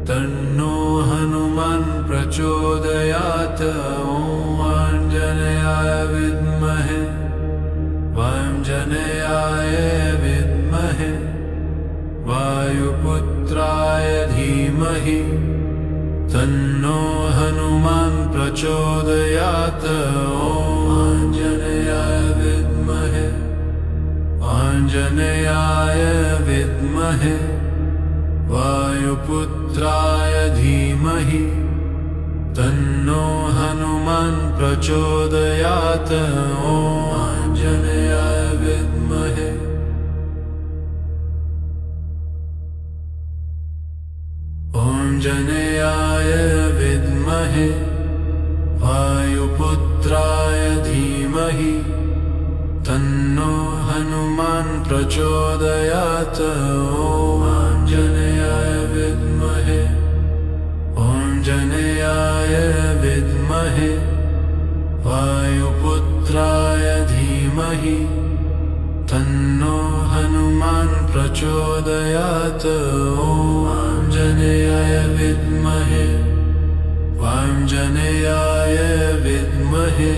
तन्नो हनुमान् प्रचोदयात्। ॐ आञ्जनेयाय विद्महे वाञ्जनेयाय विद्महे वायुपुत्राय धीमहि तन्नो हनुमान् प्रचोदयात्। ॐ आञ्जनेयाय विद्महे आञ्जनेयाय विद्महे वायुपुत्राय धीमहि तन्नो हनुमान् प्रचोदयात्। ॐ आञ्जनेयाय विद्महे आञ्जनेयाय विद्महे वायुपुत्राय धीमहि तन्नो हनुमान् प्रचोदयात्। ॐ आञ्जनेयाय विद्महे आञ्जनेयाय विद्महे वायुपुत्राय धीमहि तन्नो हनुमान् प्रचोदयात्। ॐ आञ्जनेयाय विद्महे वाञ्जनेयाय विद्महे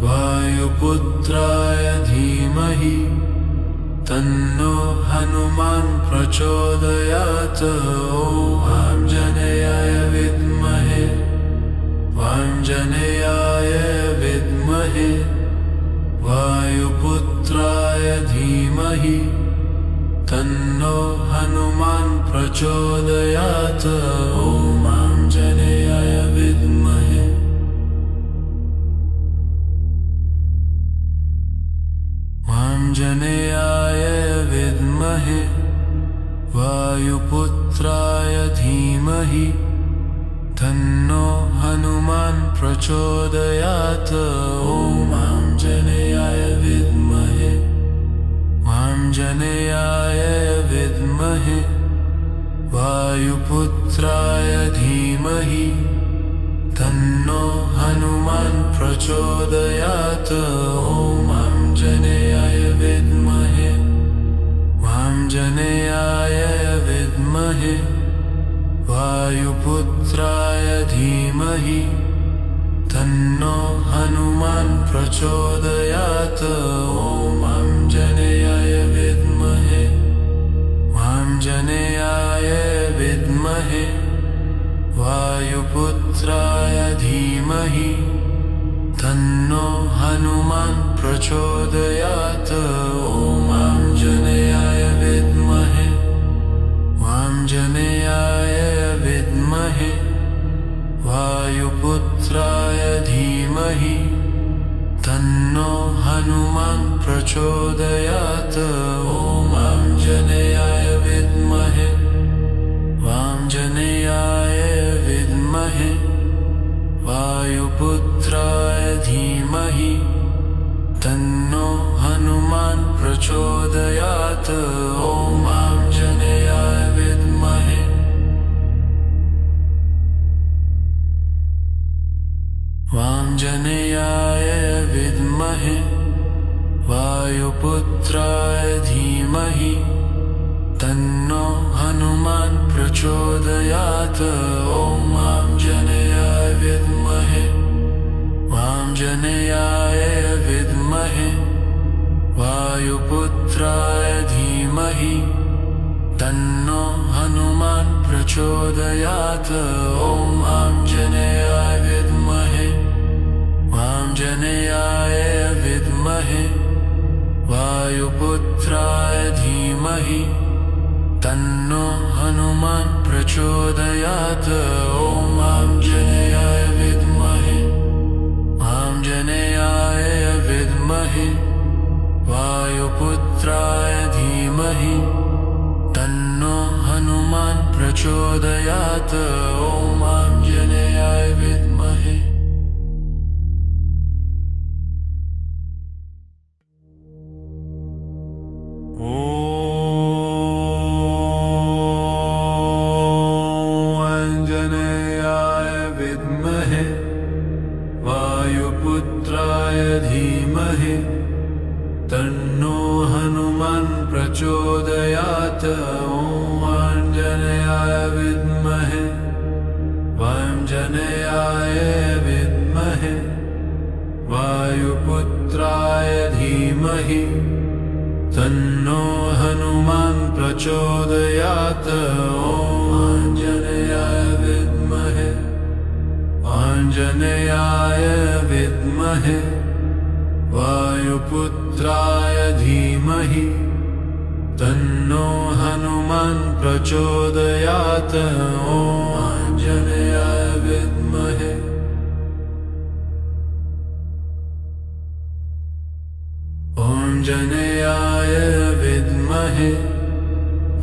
वायुपुत्राय धीमहि तन्नो हनुमान् प्रचोदयात्। ॐ आञ्जनेयाय विद्महे वाञ्जनेयाय विद्महे वायुपुत्राय धीमहि तन्नो हनुमान् प्रचोदयात्। ॐ आञ्जनेयाय विद्महे आञ्जनेयाय विद्महे वायुपुत्राय धीमहि तन्नो हनुमान् प्रचोदयात्। ॐ आञ्जनेयाय विद्महे आञ्जनेयाय विद्महे वायुपुत्राय धीमहि तन्नो हनुमान् प्रचोदयात्। ॐ आञ्जनेयाय विद्महे आञ्जनेयाय विद्महे वायुपुत्राय धीमहि तन्नो हनुमान् प्रचोदयात्। ॐ आञ्जनेयाय विद्महे आञ्जनेयाय विद्महे वायुपुत्राय धीमहि तन्नो हनुमान् प्रचोदयात्। ॐ आञ्जनेयाय विद्महे आञ्जनेयाय विद्महे वायुपुत्राय धीमहि तन्नो हनुमान् प्रचोदयात्। ॐ आञ्जनेयाय विद्महे आञ्जनेयाय विद्महे वायुपुत्राय धीमहि तन्नो हनुमान् प्रचोदयात्। ॐ आञ्जनेयाय विद्महे आञ्जनेयाय विद्महे वायुपुत्राय धीमहि तन्नो हनुमान् प्रचोदयात्। ॐ आञ्जनेयाय विद्महे आञ्जनेयाय विद्महे वायुपुत्राय धीमहि तन्नो हनुमान् प्रचोदयात्। ॐ आञ्जनेयाय विद्महे आञ्जनेयाय विद्महे वायुपुत्राय धीमहि तन्नो हनुमान् प्रचोदयात्। ॐ आञ्जनेयाय विद्महे आञ्जनेयाय विद्महे वायुपुत्राय धीमहि तन्नो हनुमान् प्रचोदयात्। ॐ आञ्जनेयाय विद्महे आञ्जनेयाय विद्महे वायुपुत्राय धीमहि तन्नो हनुमान् प्रचोदयात्। ॐ आञ्जनेयाय विद्महे तन्नो हनुमान् प्रचोदयात्। आञ्जनेयाय विद्महे वायुपुत्राय धीमहि तन्नो हनुमान् प्रचोदयात्। आञ्जनेयाय विद्महे आञ्जनेयाय विद्महे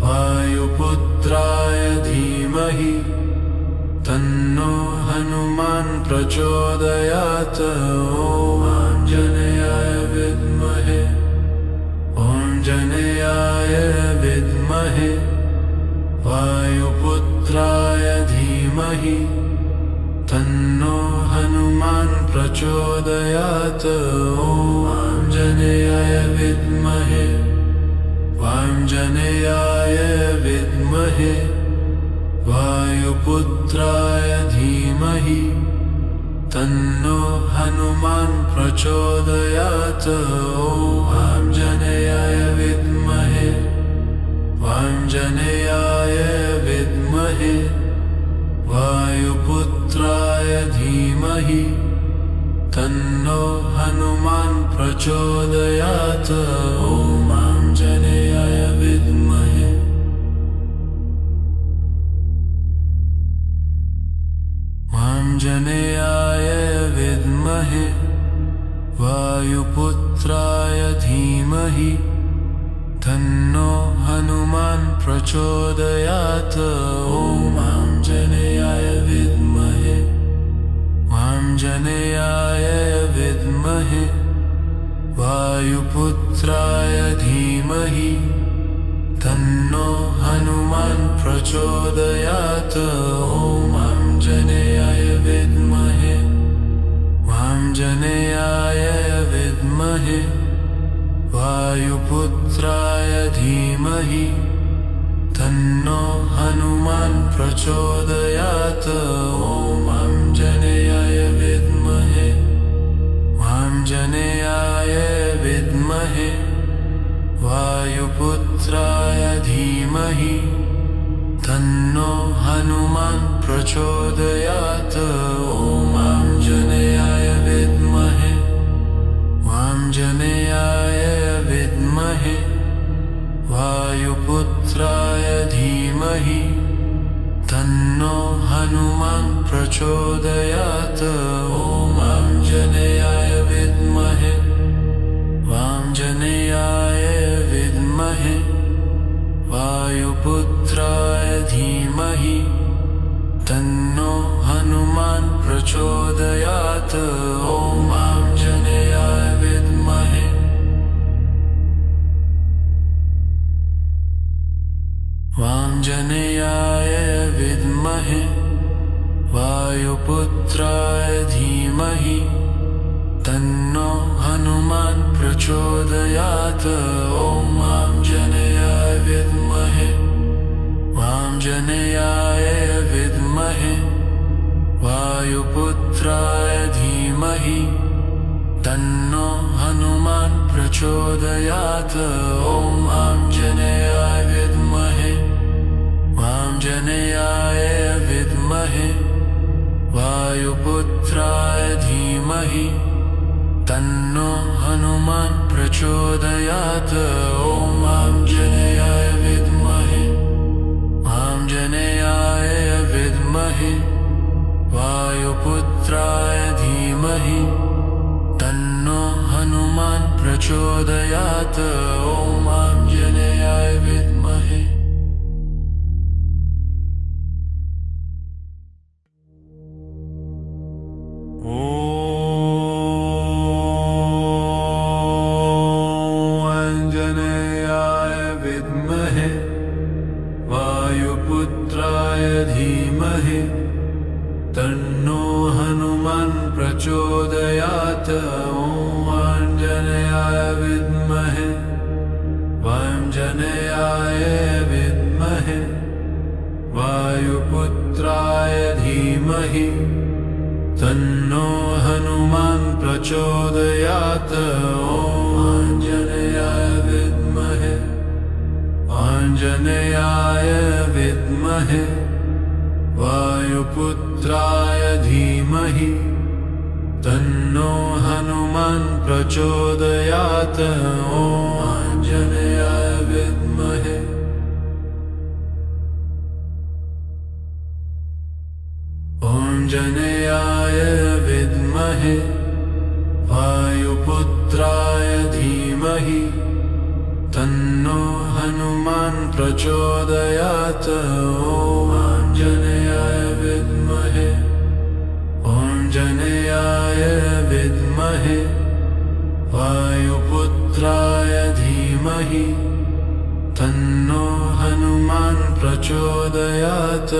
वायुपुत्राय धीमहि तन्नो हनुमान् प्रचोदयात्। आञ्जनेयाय विद्महे आञ्जनेयाय विद्महे वायुपुत्राय धीमहि तन्नो हनुमान् प्रचोदयात्। आञ्जनेयाय विद्महे आञ्जनेयाय विद्महे वायुपुत्राय धीमहि तन्नो हनुमान् प्रचोदयात्। आञ्जनेयाय विद्महे आञ्जनेयाय विद्महे वायुपुत्राय धीमहि तन्नो हनुमान् प्रचोदयात्। आञ्जनेयाय विद्महे आञ्जनेयाय विद्महे वायुपुत्राय धीमहि तन्नो हनुमान् प्रचोदयात्। आञ्जनेयाय विद्महे आञ्जनेयाय विद्महे वायुपुत्राय धीमहि तन्नो हनुमान् प्रचोदयात्। आञ्जनेयाय विद्महे आञ्जनेयाय विद्महे वायुपुत्राय धीमहि तन्नो हनुमान् प्रचोदयात्। आञ्जनेयाय विद्महे आञ्जनेयाय विद्महे वायुपुत्राय धीमहि तन्नो हनुमान् प्रचोदयात्। आञ्जनेयाय विद्महे आञ्जनेयाय विद्महे वायुपुत्राय धीमहि तन्नो हनुमान् प्रचोदयात्। आञ्जनेयाय विद्महे आञ्जनेयाय विद्महे वायुपुत्राय धीमहि तन्नो हनुमान् प्रचोदयात्। आञ्जनेयाय विद्महे आञ्जनेयाय विद्महे वायुपुत्राय धीमहि तन्नो हनुमान् प्रचोदयात्। आञ्जनेयाय विद्महे आञ्जनेयाय विद्महे वायुपुत्राय धीमहि तन्नो हनुमान् प्रचोदयात्। आञ्जनेयाय विद्महे आञ्जनेयाय विद्महे वायुपुत्राय धीमहि तन्नो हनुमान् प्रचोदयात्। आञ्जनेयाय विद्महे आञ्जनेयाय विद्महे वायुपुत्राय धीमहि तन्नो हनुमान् प्रचोदयात्। आञ्जनेयाय विद्महे आञ्जनेयाय विद्महे वायुपुत्राय धीमहि तन्नो हनुमान् प्रचोदयात्। आञ्जनेयाय विद्महे आञ्जनेयाय विद्महे वायुपुत्राय धीमहि तन्नो हनुमान् प्रचोदयात्। आञ्जनेयाय विद्महे आञ्जनेयाय विद्महे वायुपुत्राय धीमहि तन्नो हनुमान् प्रचोदयात्। ॐ आञ्जनेयाय विद्महे आञ्जनेयाय विद्महे वायुपुत्राय धीमहि तन्नो हनुमान् प्रचोदयात्। ॐ आञ्जनेयाय विद्महे आञ्जनेयाय विद्महे वायुपुत्राय धीमहि तन्नो हनुमान् प्रचोदयात्।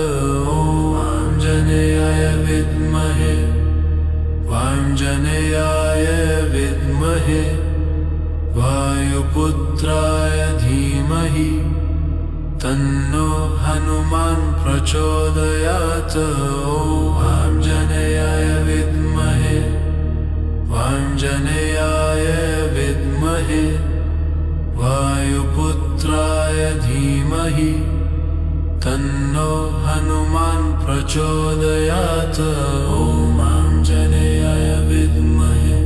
ॐ आञ्जनेयाय विद्महे आञ्जनेयाय विद्महे वायुपुत्राय धीमहि तन्नो हनुमान् प्रचोदयात्। ॐ आञ्जनेयाय विद्महे आञ्जनेयाय विद्महे वायुपुत्राय धीमहि तन्नो हनुमान् प्रचोदयात्। ॐ आञ्जनेयाय विद्महे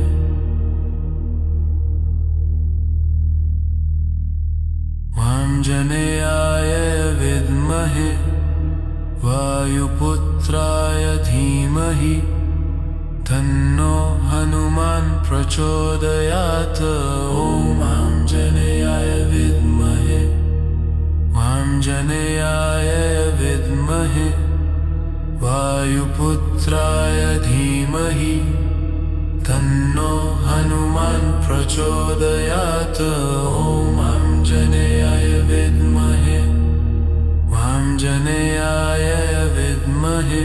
आञ्जनेयाय विद्महे वायुपुत्राय धीमहि तन्नो हनुमान् प्रचोदयात्। ॐ आञ्जनेयाय विद्महे आञ्जनेयाय विद्महे वायुपुत्राय धीमहि तन्नो हनुमान् प्रचोदयात्। ॐ आञ्जनेयाय विद्महे आञ्जनेयाय विद्महे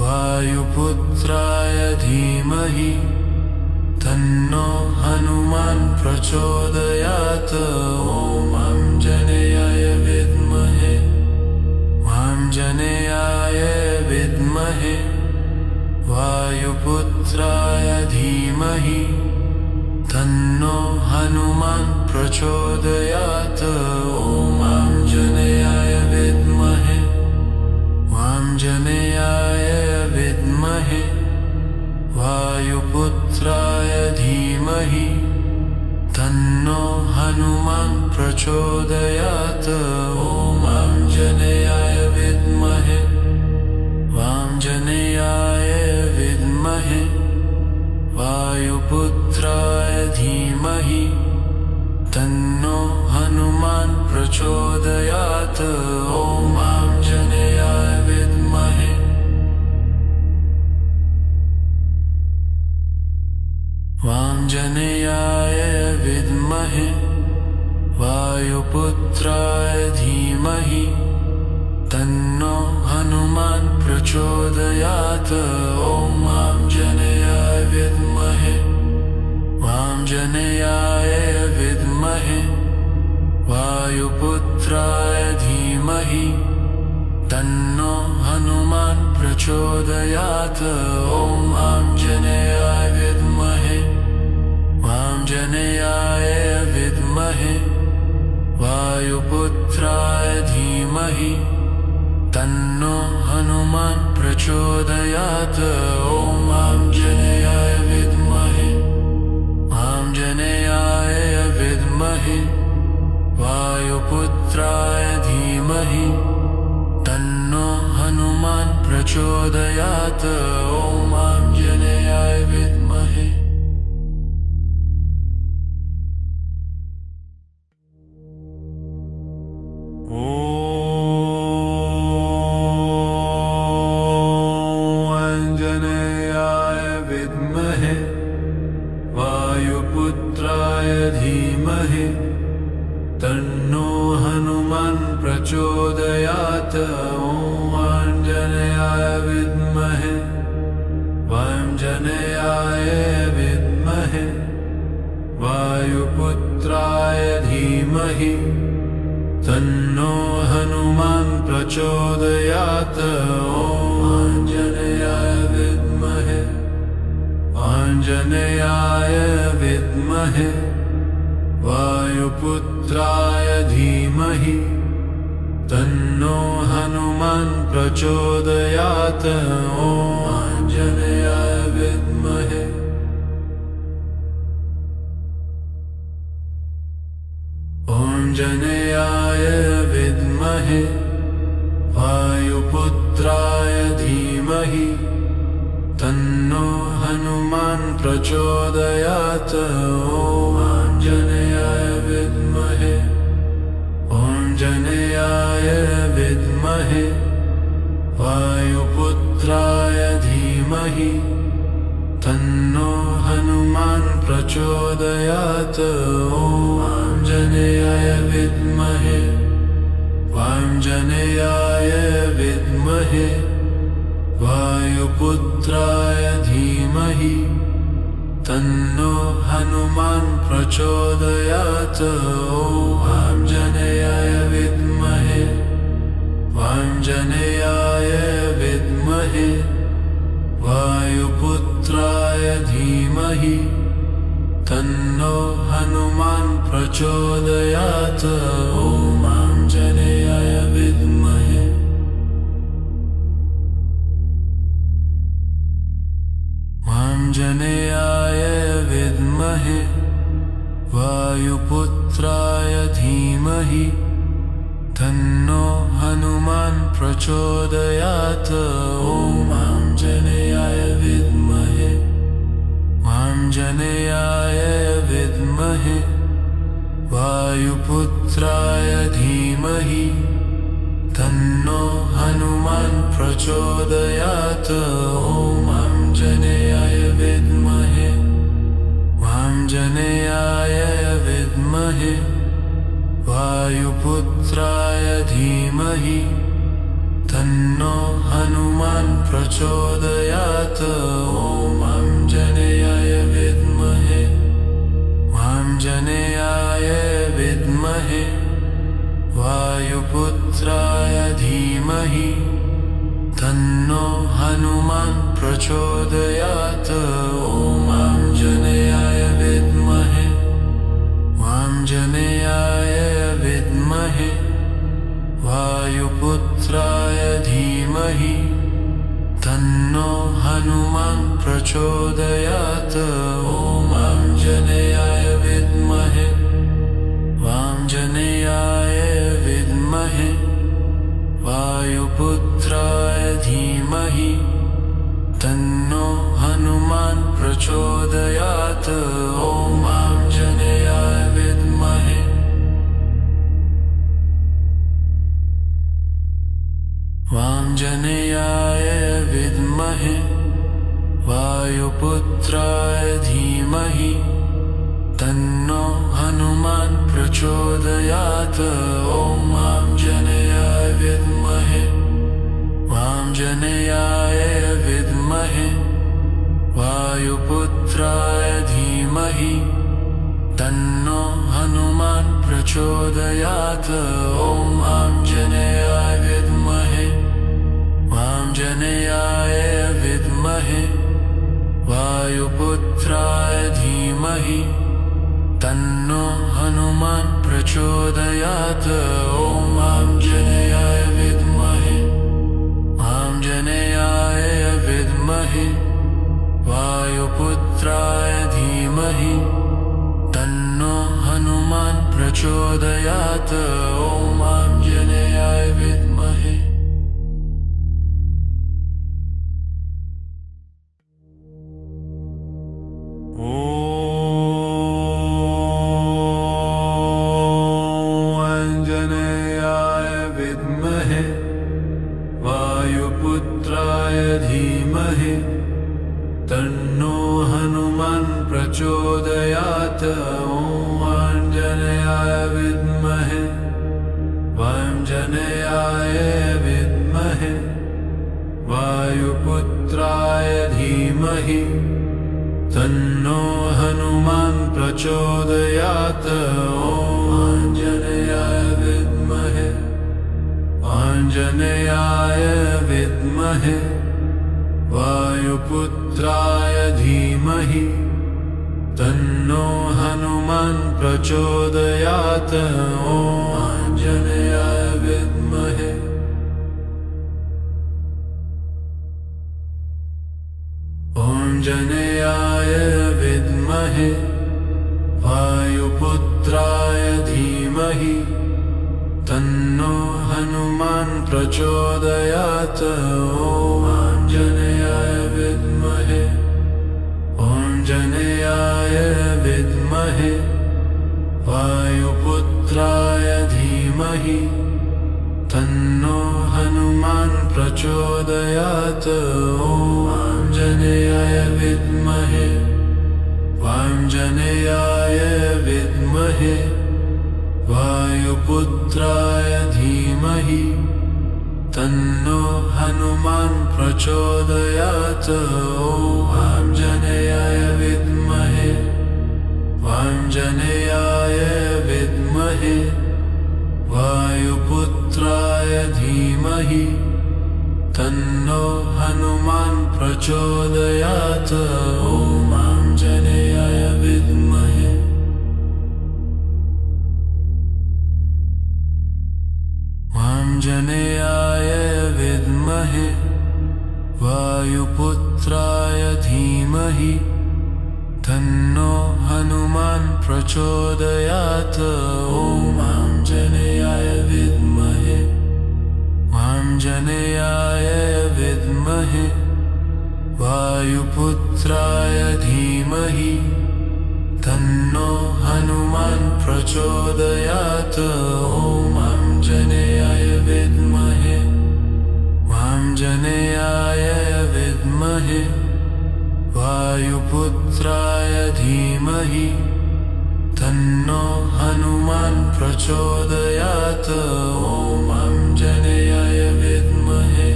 वायुपुत्राय धीमहि तन्नो हनुमान् प्रचोदयात्। ॐ आञ्जनेयाय विद्महे आञ्जनेयाय विद्महे वायुपुत्राय धीमहि तन्नो हनुमान् प्रचोदयात्। ॐ आञ्जनेयाय विद्महे आञ्जनेयाय विद्महे वायुपुत्राय धीमहि तन्नो हनुमान् प्रचोदयात्। ॐ आञ्जनेयाय विद्महे आञ्जनेयाय विद्महे वायुपुत्राय धीमहि तन्नो हनुमान् प्रचोदयात्। ॐ आञ्जनेयाय विद्महे आञ्जनेयाय विद्महे वायुपुत्राय धीमहि तन्नो हनुमान् प्रचोदयात्। ॐ आञ्जनेयाय विद्महे आञ्जनेयाय विद्महे वायुपुत्राय धीमहि तन्नो हनुमान् प्रचोदयात्। ॐ आञ्जनेयाय विद्महे आञ्जनेयाय विद्महे वायुपुत्राय धीमहि तन्नो हनुमान् प्रचोदयात्। ॐ आञ्जनेयाय विद्महे आञ्जनेयाय विद्महे वायुपुत्राय धीमहि तन्नो हनुमान् प्रचोदयात्। ॐ आञ्जनेयाय विद्महे आञ्जनेयाय विद्महे वायुपुत्राय धीमहि तन्नो हनुमान् प्रचोदयात्। ॐ आञ्जनेयाय विद्महे आञ्जनेयाय विद्महे वायुपुत्राय धीमहि तन्नो हनुमान् प्रचोदयात्। ॐ आञ्जनेयाय विद्महे आञ्जनेयाय विद्महे वायुपुत्राय वायुपुत्राय धीमहि तन्नो हनुमान् प्रचोदयात्। ॐ आञ्जनेयाय विद्महे आञ्जनेयाय विद्महे वायुपुत्राय धीमहि तन्नो हनुमान् प्रचोदयात्। ॐ आञ्जनेयाय विद्महे आञ्जनेयाय विद्महे वायुपुत्राय धीमहि तन्नो हनुमान् प्रचोदयात्। ॐ आञ्जनेयाय विद्महे आञ्जनेयाय विद्महे वायुपुत्राय धीमहि तन्नो हनुमान् प्रचोदयात्। ॐ आञ्जनेयाय विद्महे आञ्जनेयाय विद्महे वायुपुत्राय धीमहि तन्नो हनुमान् प्रचोदयात्। ॐ आञ्जनेयाय विद्महे आञ्जनेयाय विद्महे वायुपुत्राय धीमहि तन्नो हनुमान् प्रचोदयात्। ॐ आञ्जनेयाय विद्महे आञ्जनेयाय विद्महे वायुपुत्राय धीमहि तन्नो हनुमान् प्रचोदयात्। ॐ आञ्जनेयाय विद्महे आञ्जनेयाय विद्महे वायुपुत्राय धीमहि तन्नो हनुमान् प्रचोदयात्। ॐ आञ्जनेयाय विद्महे आञ्जनेयाय विद्महे वायुपुत्राय धीमहि तन्नो हनुमान् प्रचोदयात्। ॐ आञ्जनेयाय विद्महे आञ्जनेयाय विद्महे वायुपुत्राय धीमहि तन्नो हनुमान् प्रचोदयात्। ॐ आञ्जनेयाय विद्महे आञ्जनेयाय विद्महे वायुपुत्राय धीमहि तन्नो हनुमान् प्रचोदयात्। ॐ आञ्जनेयाय विद्महे आञ्जनेयाय विद्महे वायुपुत्राय धीमहि तन्नो हनुमान् प्रचोदयात्। ॐ आञ्जनेयाय विद्महे आञ्जनेयाय विद्महे वायुपुत्राय धीमहि तन्नो हनुमान् प्रचोदयात्। ॐ आञ्जनेयाय विद्महे आञ्जनेयाय विद्महे वायुपुत्राय धीमहि तन्नो हनुमान् प्रचोदयात्। ॐ आञ्जनेयाय विद्महे आञ्जनेयाय विद्महे वायुपुत्राय धीमहि तन्नो हनुमान् प्रचोदयात्। ॐ आञ्जनेयाय विद्महे आञ्जनेयाय विद्महे वायुपुत्राय धीमहि तन्नो हनुमान् प्रचोदयात्। ॐ आञ्जनेयाय विद्महे आञ्जनेयाय विद्महे वायुपुत्राय धीमहि तन्नो हनुमान् प्रचोदयात्। ॐ आञ्जनेयाय विद्महे आञ्जनेयाय विद्महे वायुपुत्राय धीमहि तन्नो हनुमान् प्रचोदयात्। ॐ आञ्जनेयाय विद्महे आञ्जनेयाय विद्महे वायुपुत्राय धीमहि तन्नो हनुमान् प्रचोदयात्। ॐ आञ्जनेयाय विद्महे आञ्जनेयाय विद्महे वायुपुत्राय धीमहि तन्नो हनुमान् प्रचोदयात्। ॐ आञ्जनेयाय विद्महे आञ्जनेयाय विद्महे वायुपुत्राय धीमहि तन्नो हनुमान् प्रचोदयात्। ॐ आञ्जनेयाय विद्महे आञ्जनेयाय विद्महे वायुपुत्राय धीमहि तन्नो हनुमान् प्रचोदयात्। ॐ आञ्जनेयाय विद्महे आञ्जनेयाय विद्महे वायुपुत्राय धीमहि तन्नो हनुमान् प्रचोदयात्। ॐ आञ्जनेयाय विद्महे आञ्जनेयाय विद्महे वायुपुत्राय धीमहि तन्नो हनुमान् प्रचोदयात्। ॐ आञ्जनेयाय विद्महे आञ्जनेयाय विद्महे वायुपुत्राय धीमहि तन्नो हनुमान् प्रचोदयात्। ॐ आञ्जनेयाय विद्महे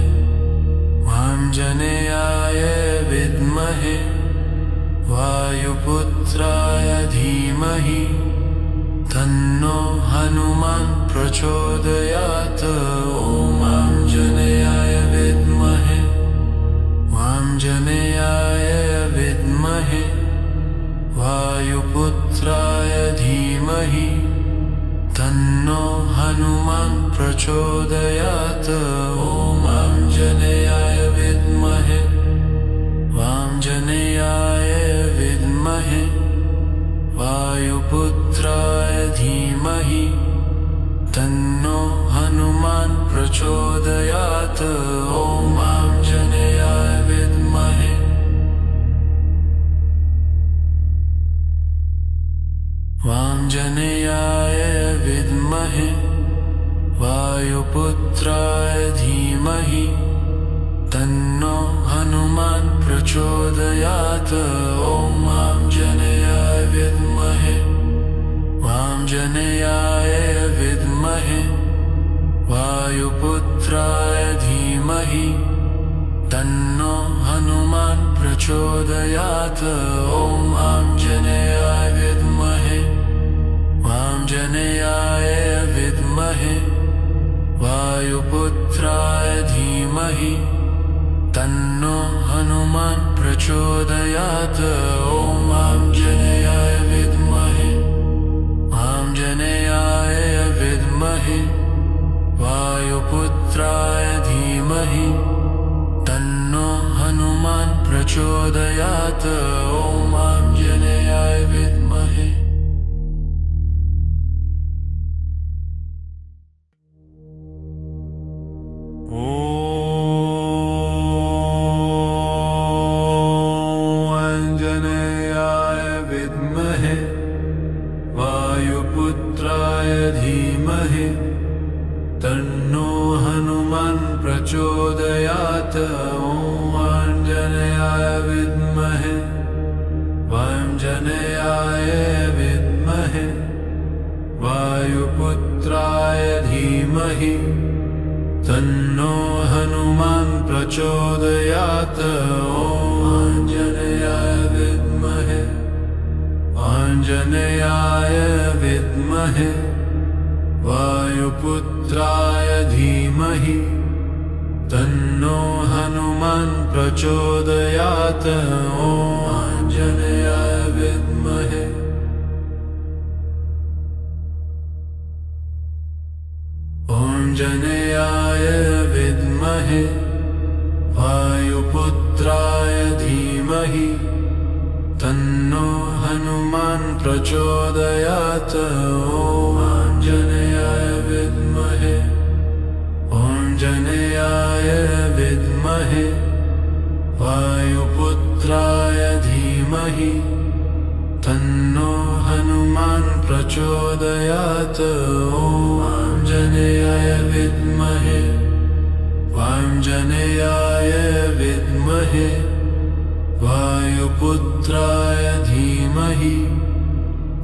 आञ्जनेयाय विद्महे वायुपुत्राय धीमहि तन्नो हनुमान् प्रचोदयात्। ॐ आञ्जनेयाय विद्महे आञ्जनेयाय विद्महे वायुपुत्राय धीमहि तन्नो हनुमान् प्रचोदयात्। ॐ आञ्जनेयाय विद्महे आञ्जनेयाय विद्महे वायुपुत्राय धीमहि तन्नो हनुमान् प्रचोदयात्। ॐ आञ्जनेयाय विद्महे आञ्जनेयाय विद्महे वायुपुत्राय धीमहि तन्नो हनुमान् प्रचोदयात्। ॐ आञ्जनेयाय विद्महे आञ्जनेयाय विद्महे वायुपुत्राय धीमहि तन्नो हनुमान् प्रचोदयात्। ॐ आञ्जनेयाय विद्महे आञ्जनेयाय विद्महे वायुपुत्राय धीमहि तन्नो हनुमान् प्रचोदयात्। ॐ आञ्जनेयाय विद्महे आञ्जनेयाय विद्महे वायुपुत्राय धीमहि तन्नो हनुमान् प्रचोदयात्। ॐ आञ्जनेयाय विद्महे आञ्जनेयाय विद्महे वायुपुत्राय धीमहि तन्नो हनुमान् प्रचोदयात्। ॐ आञ्जनेयाय विद्महे आञ्जनेयाय विद्महे वायुपुत्राय धीमहि तन्नो हनुमान् प्रचोदयात्। ॐ आञ्जनेयाय विद्महे आञ्जनेयाय विद्महे वायुपुत्राय धीमहि तन्नो हनुमान् प्रचोदयात्। ॐ आञ्जनेयाय विद्महे आञ्जनेयाय विद्महे वायुपुत्राय धीमहि तन्नो हनुमान् प्रचोदयात्। ॐ आञ्जनेयाय विद्महे आञ्जनेयाय विद्महे वायुपुत्राय धीमहि तन्नो हनुमान् प्रचोदयात्। ॐ आञ्जनेयाय विद्महे आञ्जनेयाय विद्महे वायुपुत्राय धीमहि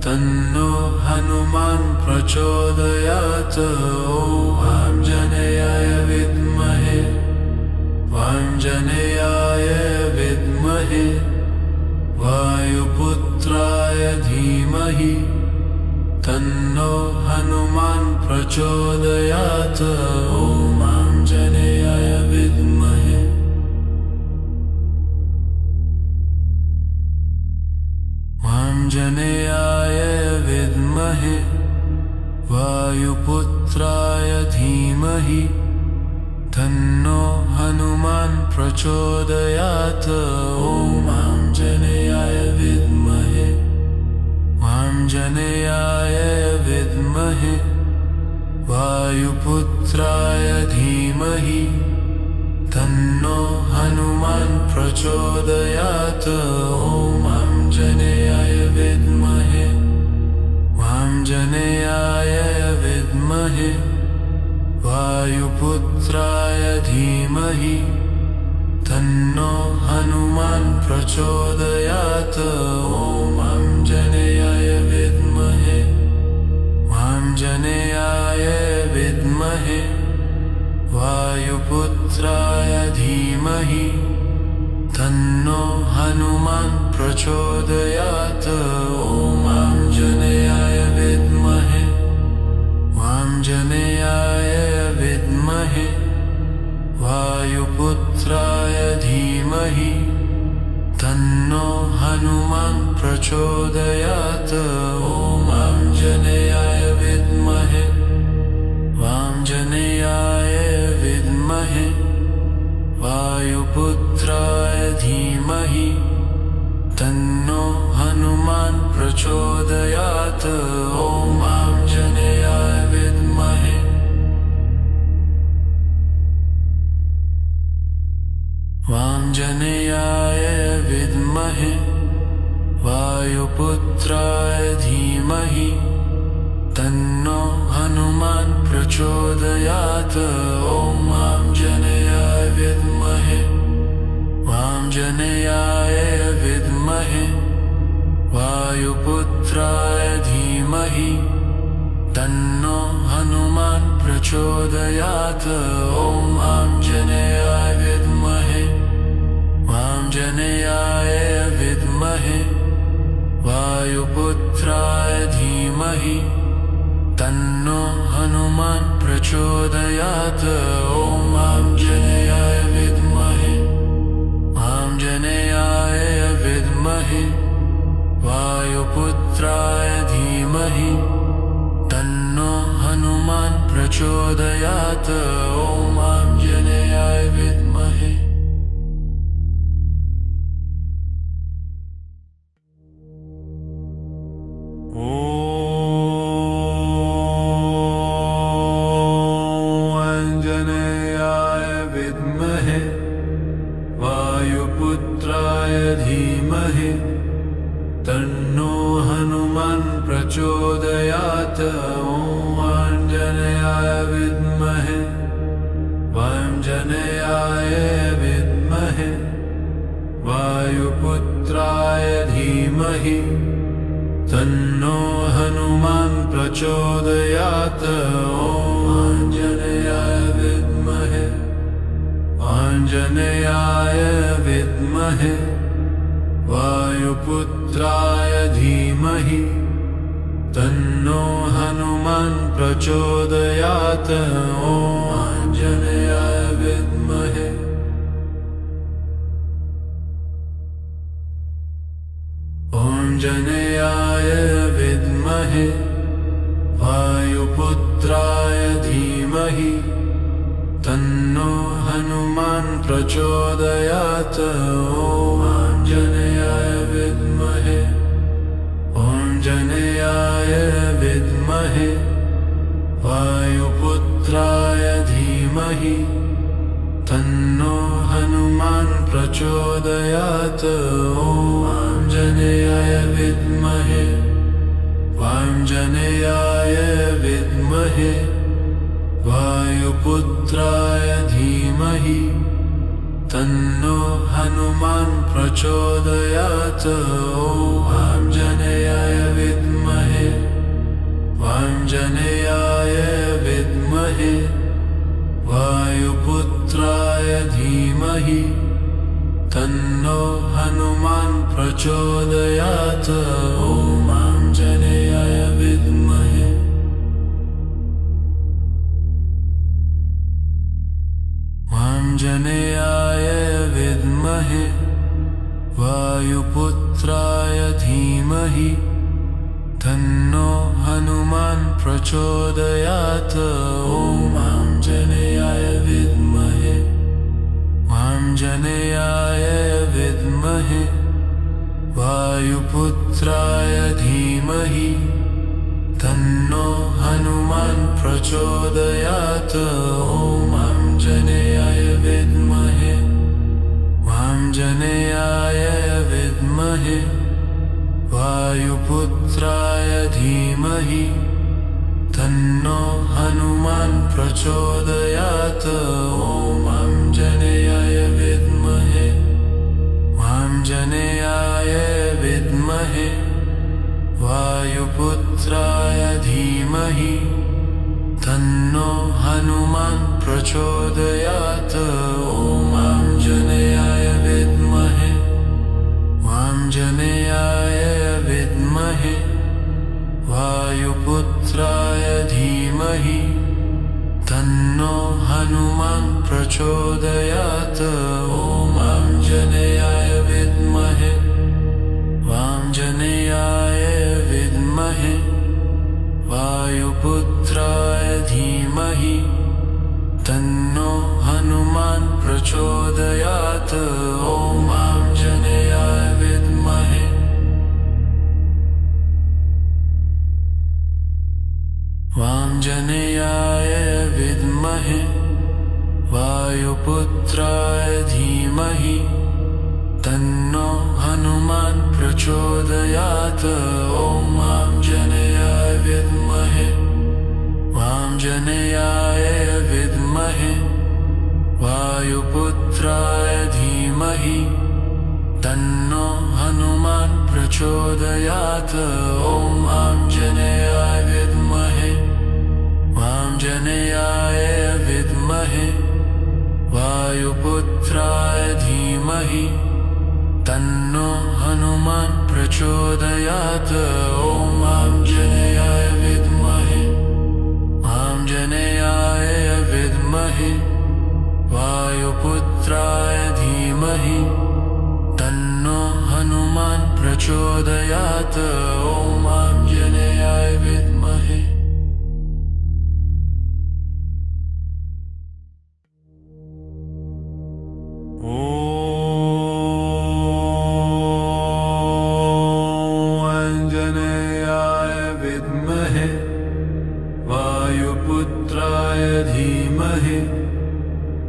तन्नो हनुमान् प्रचोदयात्। ॐ आञ्जनेयाय विद्महे आञ्जनेयाय विद्महे वायुपुत्राय धीमहि तन्नो हनुमान् प्रचोदयात्। ॐ आञ्जनेयाय विद्महे आञ्जनेयाय विद्महे वायुपुत्राय धीमहि तन्नो हनुमान् प्रचोदयात्। ॐ आञ्जनेयाय विद्महे आञ्जनेयाय विद्महे वायुपुत्राय धीमहि तन्नो हनुमान् प्रचोदयात्। ॐ आञ्जनेयाय विद्महे आञ्जनेयाय विद्महे वायुपुत्राय धीमहि तन्नो हनुमान् प्रचोदयात्। ॐ आञ्जनेयाय विद्महे आञ्जनेयाय विद्महे वायुपुत्राय धीमहि तन्नो हनुमान् प्रचोदयात्। ॐ आञ्जनेयाय विद्महे आञ्जनेयाय विद्महे वायुपुत्राय धीमहि तन्नो हनुमान् प्रचोदयात्। ॐ आञ्जनेयाय विद्महे आञ्जनेयाय विद्महे वायुपुत्राय धीमहि तन्नो हनुमान् प्रचोदयात्। ॐ आञ्जनेयाय विद्महे आञ्जनेयाय विद्महे वायुपुत्राय धीमहि तन्नो हनुमान् प्रचोदयात्। ॐ आञ्जनेयाय विद्महे आञ्जनेयाय विद्महे वायुपुत्राय धीमहि तन्नो हनुमान् प्रचोदयात्। ॐ आञ्जनेयाय विद्महे आञ्जनेयाय विद्महे वायुपुत्राय धीमहि तन्नो हनुमान् प्रचोदयात्। ॐ आञ्जनेयाय विद्महे आञ्जनेयाय विद्महे वायुपुत्राय धीमहि तन्नो हनुमान् प्रचोदयात्। ॐ आञ्जनेयाय विद्महे आञ्जनेयाय विद्महे वायुपुत्राय धीमहि तन्नो हनुमान् प्रचोदयात्। ॐ आञ्जनेयाय विद्महे आञ्जनेयाय विद्महे वायुपुत्राय धीमहि तन्नो हनुमान् प्रचोदयात्। ॐ आञ्जनेयाय विद्महे आञ्जनेयाय विद्महे वायुपुत्राय धीमहि तन्नो हनुमान् प्रचोदयात्। ॐ आञ्जनेयाय विद्महे आञ्जनेयाय विद्महे वायुपुत्राय धीमहि धीमहि तन्नो हनुमान् प्रचोदयात्। ॐ आञ्जनेयाय विद्महे आञ्जनेयाय विद्महे वायुपुत्राय धीमहि तन्नो हनुमान् प्रचोदयात्। ॐ आञ्जनेयाय विद्महे आञ्जनेयाय विद्महे वायुपुत्राय धीमहि तन्नो हनुमान् प्रचोदयात्। ॐ आञ्जनेयाय विद्महे आञ्जनेयाय विद्महे वायुपुत्राय धीमहि तन्नो हनुमान् प्रचोदयात्। ॐ आञ्जनेयाय विद्महे आञ्जनेयाय विद्महे वायुपुत्राय धीमहि तन्नो हनुमान् प्रचोदयात्। ॐ आञ्जनेयाय विद्महे आञ्जनेयाय विद्महे वायुपुत्राय धीमहि तन्नो हनुमान् प्रचोदयात्। ॐ आञ्जनेयाय विद्महे आञ्जनेयाय विद्महे वायुपुत्राय धीमहि तन्नो हनुमान् प्रचोदयात्। ॐ आञ्जनेयाय विद्महे आञ्जनेयाय विद्महे वायुपुत्राय धीमहि तन्नो हनुमान् प्रचोदयात्। ॐ आञ्जनेयाय विद्महे आञ्जनेयाय विद्महे वायुपुत्राय धीमहि तन्नो हनुमान् प्रचोदयात्। ॐ आञ्जनेयाय विद्महे आञ्जनेयाय विद्महे वायुपुत्राय धीमहि तन्नो हनुमान् प्रचोदयात्। ॐ आञ्जनेयाय विद्महे आञ्जनेयाय विद्महे वायुपुत्राय धीमहि तन्नो हनुमान् प्रचोदयात्। ॐ आञ्जनेयाय विद्महे आञ्जनेयाय विद्महे वायुपुत्राय धीमहि तन्नो हनुमान् प्रचोदयात्। ॐ आञ्जनेयाय विद्महे आञ्जनेयाय विद्महे वायुपुत्राय धीमहि तन्नो हनुमान् प्रचोदयात्। ॐ आञ्जनेयाय विद्महे आञ्जनेयाय विद्महे वायुपुत्राय धीमहि तन्नो हनुमान् प्रचोदयात्। ॐ आञ्जनेयाय विद्महे आञ्जनेयाय विद्महे वायुपुत्राय धीमहि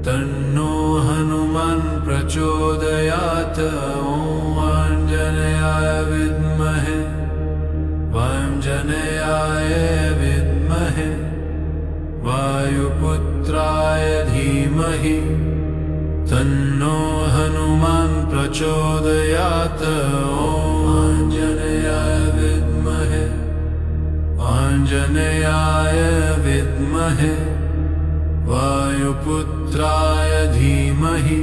तन्नो हनुमान् प्रचोदयात्। ॐ आञ्जनेयाय विद्महे आञ्जनेयाय विद्महे वायुपुत्राय धीमहि तन्नो हनुमान् प्रचोदयात्। ॐ आञ्जनेयाय विद्महे आञ्जनेयाय विद्महे वायुपुत्राय धीमहि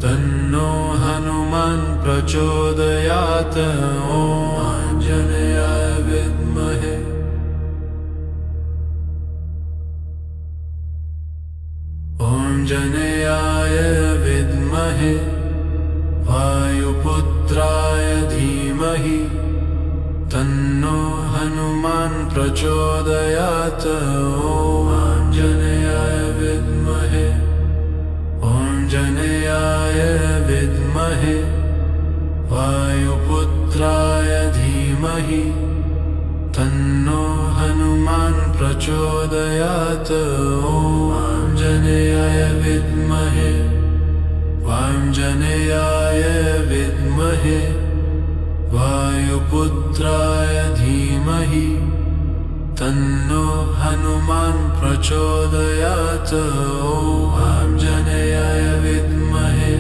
तन्नो हनुमान् प्रचोदयात्। ॐ आञ्जनेयाय विद्महे आञ्जनेयाय विद्महे वायुपुत्राय धीमहि तन्नो हनुमान् प्रचोदयात्। ॐ आञ्जनेयाय आञ्जनेयाय विद्महे वायुपुत्राय धीमहि तन्नो हनुमान् प्रचोदयात्। ॐ आञ्जनेयाय विद्महे वाञ्जनेयाय विद्महे वायुपुत्राय धीमहि तन्नो हनुमान् प्रचोदयात्। ॐ आञ्जनेयाय विद्महे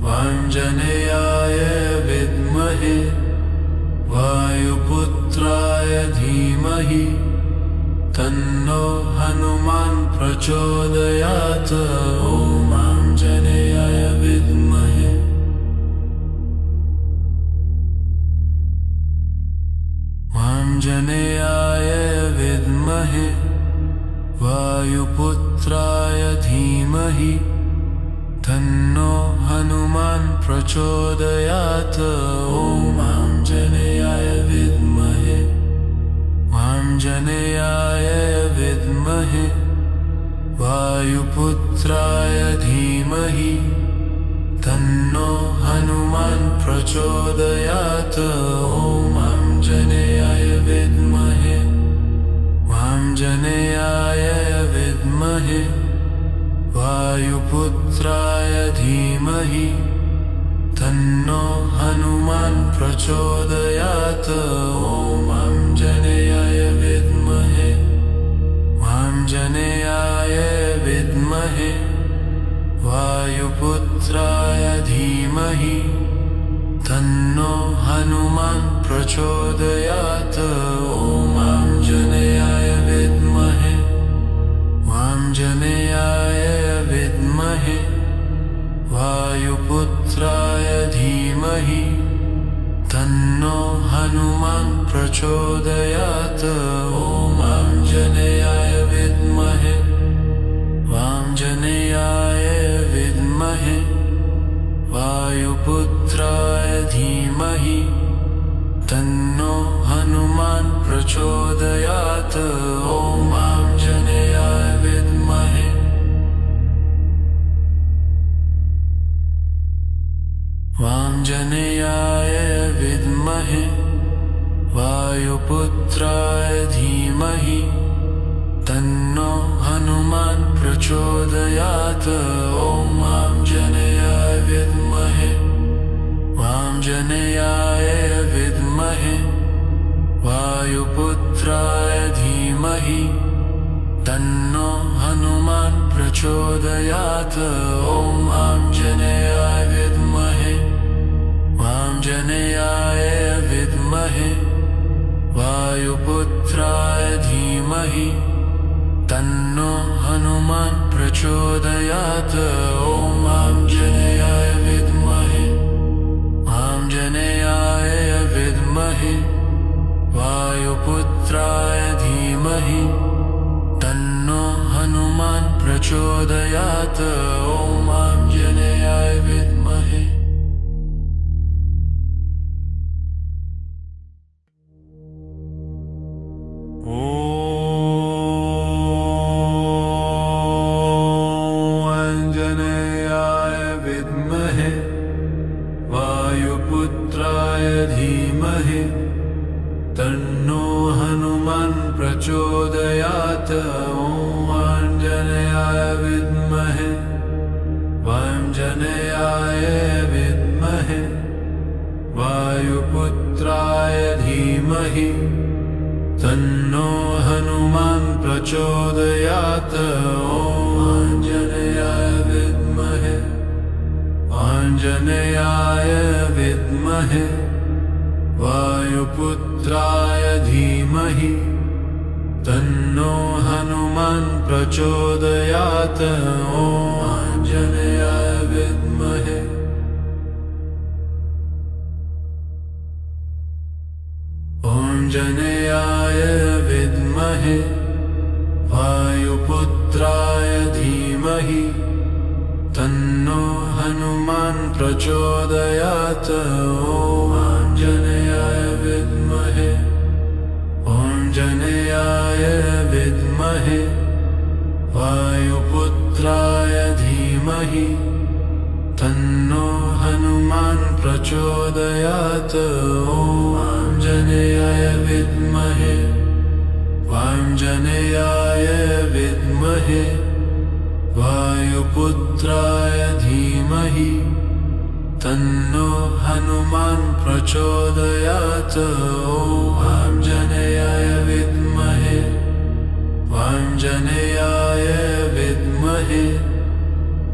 वाञ्जनेयाय विद्महे वायुपुत्राय धीमहि तन्नो हनुमान् प्रचोदयात्। ॐ आञ्जनेयाय विद्महे आञ्जनेयाय विद्महे वायुपुत्राय धीमहि तन्नो हनुमान् प्रचोदयात्। ॐ आञ्जनेयाय विद्महे आञ्जनेयाय विद्महे वायुपुत्राय धीमहि तन्नो हनुमान् प्रचोदयात्। ॐ आञ्जनेयाय विद्महे आञ्जनेयाय विद्महे वायुपुत्राय धीमहि तन्नो हनुमान् प्रचोदयात्। ॐ आञ्जनेयाय विद्महे आञ्जनेयाय विद्महे वायुपुत्राय धीमहि तन्नो हनुमान् प्रचोदयात्। ॐ आञ्जनेयाय विद्महे आञ्जनेयाय विद्महे वायुपुत्राय धीमहि तन्नो हनुमान् प्रचोदयात्। ॐ आञ्जनेयाय विद्महे आञ्जनेयाय विद्महे वायुपुत्राय धीमहि तन्नो हनुमान् प्रचोदयात्। ॐ आञ्जनेयाय विद्महे आञ्जनेयाय विद्महे वायुपुत्राय धीमहि तन्नो हनुमान् प्रचोदयात्। ॐ आञ्जनेयाय विद्महे आञ्जनेयाय विद्महे वायुपुत्राय धीमहि तन्नो हनुमान् प्रचोदयात्। ॐ आञ्जनेयाय विद्महे आञ्जनेयाय विद्महे वायुपुत्राय धीमहि तन्नो हनुमान् प्रचोदयात्। ॐ आञ्जनेयाय विद्महे आञ्जनेयाय विद्महे वायुपुत्राय धीमहि तन्नो हनुमान् प्रचोदयात्। ॐ आञ्जनेयाय विद्महे वायुपुत्राय धीमहि तन्नो हनुमान् प्रचोदयात्। ॐ आञ्जनेयाय विद्महे आञ्जनेयाय विद्महे वायुपुत्राय धीमहि तन्नो हनुमान् प्रचोदयात्। ॐ आञ्जनेयाय विद्महे आञ्जनेयाय विद्महे वायुपुत्राय धीमहि तन्नो हनुमान् प्रचोदयात्। ॐ आञ्जनेयाय विद्महे आञ्जनेयाय विद्महे वायुपुत्राय धीमहि तन्नो हनुमान् प्रचोदयात्। ॐ आञ्जनेयाय विद्महे आञ्जनेयाय विद्महे वायुपुत्राय धीमहि धीमहि तन्नो हनुमान् प्रचोदयात्। ॐ आञ्जनेयाय विद्महे वाञ्जनेयाय विद्महे वायुपुत्राय धीमहि तन्नो हनुमान् प्रचोदयात्। ॐ आञ्जनेयाय विद्महे वाञ्जनेयाय विद्महे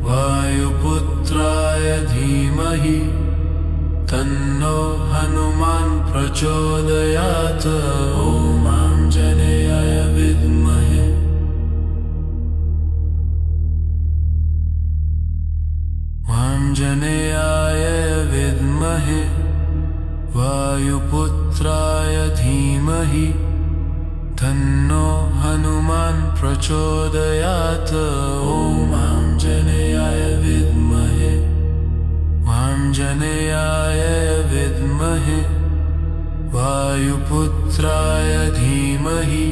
वायुपुत्राय धीमहि तन्नो हनुमान् प्रचोदयात्। ॐ आञ्जनेयाय विद्महे वाञ्जनेयाय विद्महे वायुपुत्राय धीमहि तन्नो हनुमान् प्रचोदयात्। ॐ आञ्जनेयाय विद्महे वाञ्जनेयाय विद्महे वायुपुत्राय धीमहि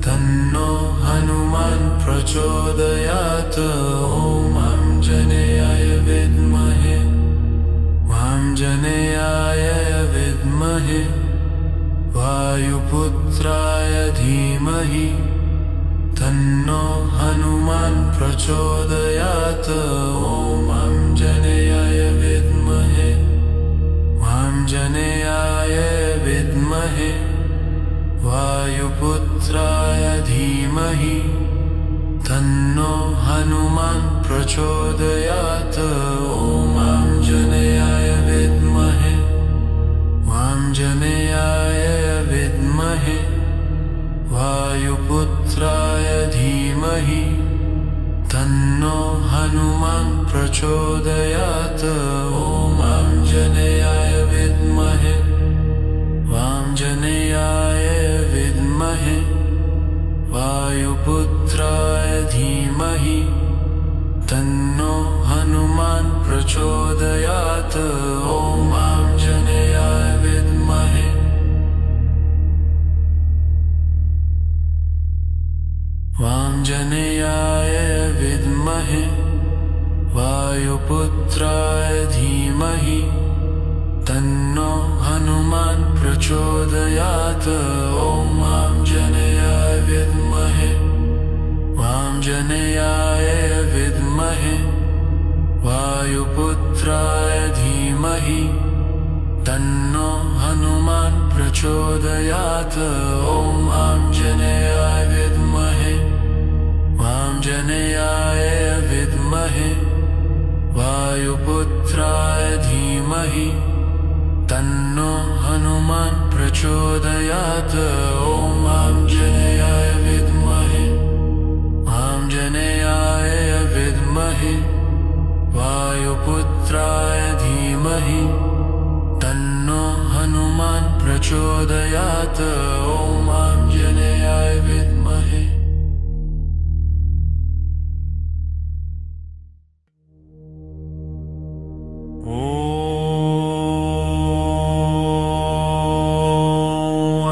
तन्नो हनुमान् प्रचोदयात्। ॐ आञ्जनेयाय विद्महे वाञ्जनेयाय विद्महे वायुपुत्राय धीमहि तन्नो हनुमान् प्रचोदयात्। ॐ आञ्जनेयाय विद्महे वाञ्जनेयाय विद्महे वायुपुत्राय धीमहि तन्नो हनुमान् प्रचोदयात्। ॐ आञ्जनेयाय विद्महे वाञ्जनेयाय विद्महे वायुपुत्राय धीमहि तन्नो हनुमान् प्रचोदयात्। ॐ आञ्जनेयाय विद्महे वाञ्जनेयाय विद्महे वायुपुत्राय धीमहि तन्नो हनुमान् प्रचोदयात्। ॐ आञ्जनेयाय विद्महे वाञ्जनेयाय विद्महे वायुपुत्राय धीमहि तन्नो हनुमान् प्रचोदयात्। ॐ आञ्जनेयाय विद्महे वाञ्जनेयाय विद्महे वायुपुत्राय धीमहि तन्नो हनुमान् प्रचोदयात्। ॐ आञ्जनेयाय विद्महे वाञ्जनेयाय विद्महे वायुपुत्राय धीमहि तन्नो हनुमान् प्रचोदयात्। ॐ आञ्जनेयाय विद्महे वाञ्जनेयाय विद्महे वायुपुत्राय धीमहि तन्नो हनुमान् प्रचोदयात्। ॐ आञ्जनेयाय विद्महे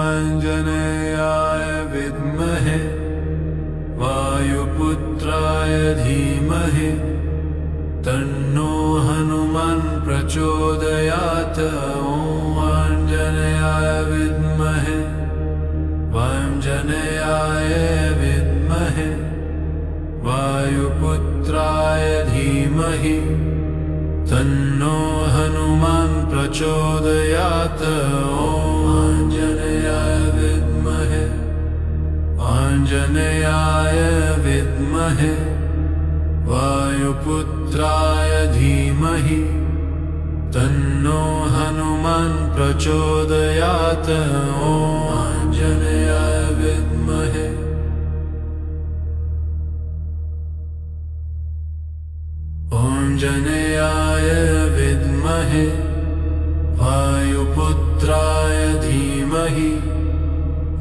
आञ्जनेयाय विद्महे वायुपुत्राय धीमहि तन्नो हनुमान् प्रचोदयात्। ॐ आञ्जनेयाय विद्महे वाञ्जनेयाय विद्महे वायुपुत्राय धीमहि तन्नो हनुमान् प्रचोदयात्। ॐ आञ्जनेयाय विद्महे वाञ्जनेयाय विद्महे वायुपुत्राय धीमहि तन्नो हनुमान् प्रचोदयात्। ॐ आञ्जनेयाय विद्महे आञ्जनेयाय विद्महे वायुपुत्राय धीमहि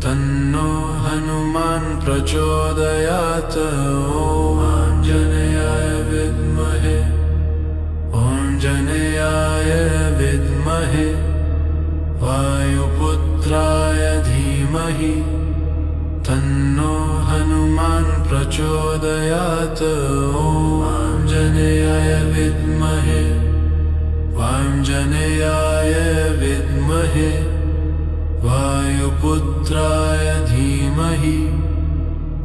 तन्नो हनुमान् प्रचोदयात्। ॐ आञ्जनेयाय विद्महे आञ्जनेयाय विद्महे वायुपुत्राय धीमहि तन्नो हनुमान् प्रचोदयात्। ॐ विद्महे वाञ्जनेयाय विद्महे वायुपुत्राय धीमहि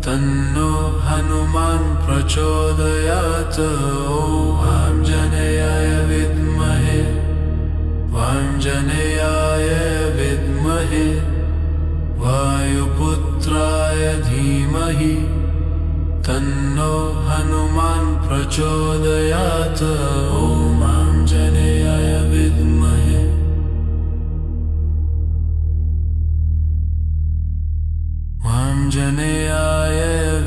तन्नो हनुमान् प्रचोदयात्। ॐ आञ्जनेयाय विद्महे वाञ्जनेयाय विद्महे वायुपुत्राय धीमहि तन्नो हनुमान् प्रचोदयात्। ॐ आञ्जनेयाय विद्महे वाञ्जनेयाय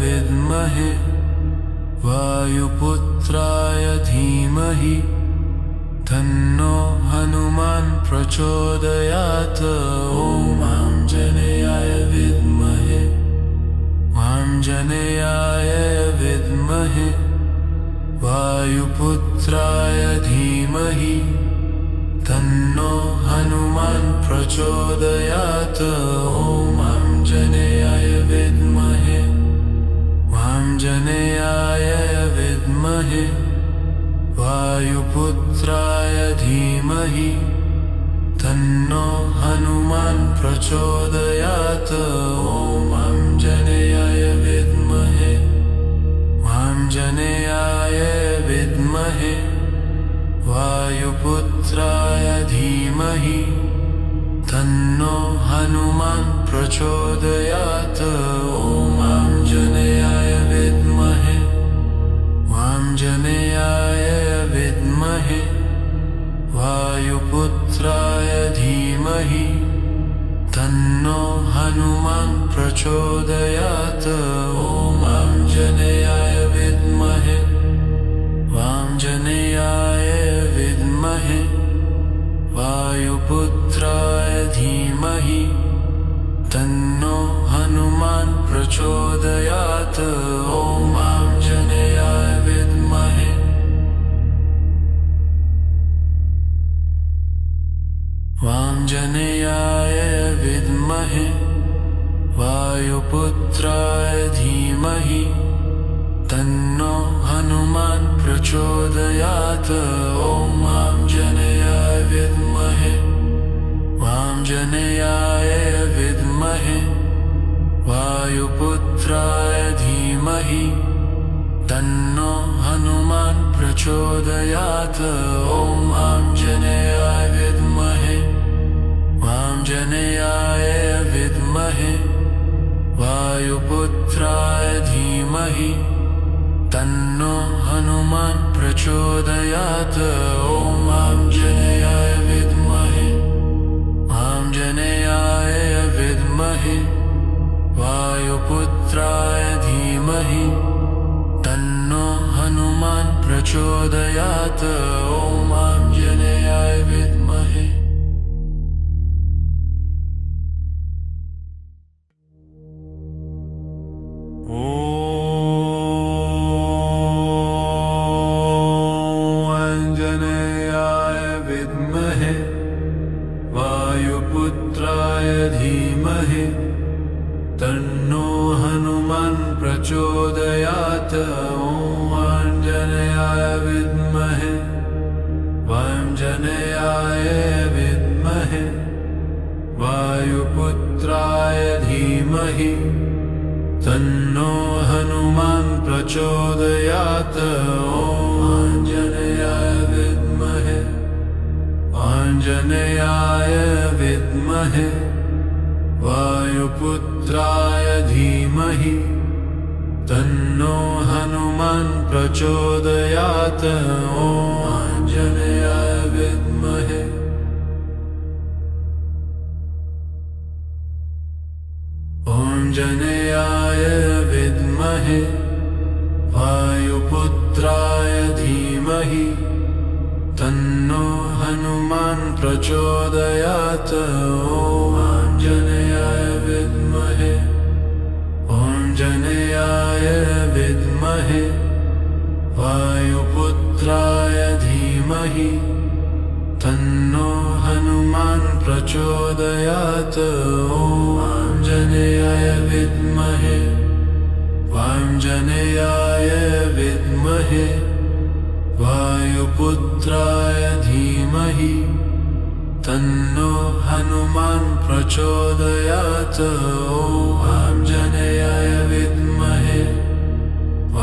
विद्महे वायुपुत्राय धीमहि तन्नो हनुमान् प्रचोदयात्। ॐ आञ्जनेयाय विद्महे वाञ्जनेयाय विद्महे वायुपुत्राय धीमहि तन्नो हनुमान् प्रचोदयात्। ॐ आञ्जनेयाय विद्महे वाञ्जनेयाय विद्महे वायुपुत्राय धीमहि तन्नो हनुमान् प्रचोदयात्। ॐ आञ्जनेयाय विद्महे वाञ्जनेयाय विद्महे वायुपुत्राय धीमहि तन्नो हनुमान् प्रचोदयात्। ॐ आञ्जनेयाय विद्महे वाञ्जनेयाय विद्महे वायुपुत्राय धीमहि तन्नो हनुमान् प्रचोदयात्। ॐ आञ्जनेयाय विद्महे वाञ्जनेयाय विद्महे वायुपुत्राय धीमहि तन्नो हनुमान् प्रचोदयात्। ॐ आञ्जनेयाय विद्महे वाञ्जनेयाय विद्महे वायुपुत्राय धीमहि तन्नो हनुमान् प्रचोदयात्। ॐ आञ्जनेयाय विद्महे वाञ्जनेयाय विद्महे वायुपुत्राय धीमहि तन्नो हनुमान् प्रचोदयात्। ॐ आञ्जनेयाय विद्महे वाञ्जनेयाय विद्महे वायुपुत्राय धीमहि तन्नो हनुमान् प्रचोदयात्। ॐ आञ्जनेयाय विद्महे वाञ्जनेयाय विद्महे वायुपुत्राय धीमहि तन्नो हनुमान् प्रचोदयात्। ॐ आञ्जनेयाय विद्महे वायुपुत्राय धीमहि तन्नो हनुमान् प्रचोदयात्। ॐ आञ्जनेयाय विद्महे वाञ्जनेयाय विद्महे वायुपुत्राय धीमहि तन्नो हनुमान् प्रचोदयात्। ॐ आञ्जनेयाय विद्महे वाञ्जनेयाय विद्महे वायुपुत्राय धीमहि तन्नो हनुमान् प्रचोदयात्। ॐ आञ्जनेयाय विद्महे वाञ्जनेयाय विद्महे वायुपुत्राय धीमहि तन्नो हनुमान् प्रचोदयात्। ॐ आञ्जनेयाय विद्महे वाञ्जनेयाय विद्महे वायुपुत्राय धीमहि तन्नो हनुमान् प्रचोदयात्। ॐ आञ्जनेयाय विद्महे वाञ्जनेयाय विद्महे वायुपुत्राय धीमहि तन्नो हनुमान् प्रचोदयात्। ॐ आञ्जनेयाय विद्महे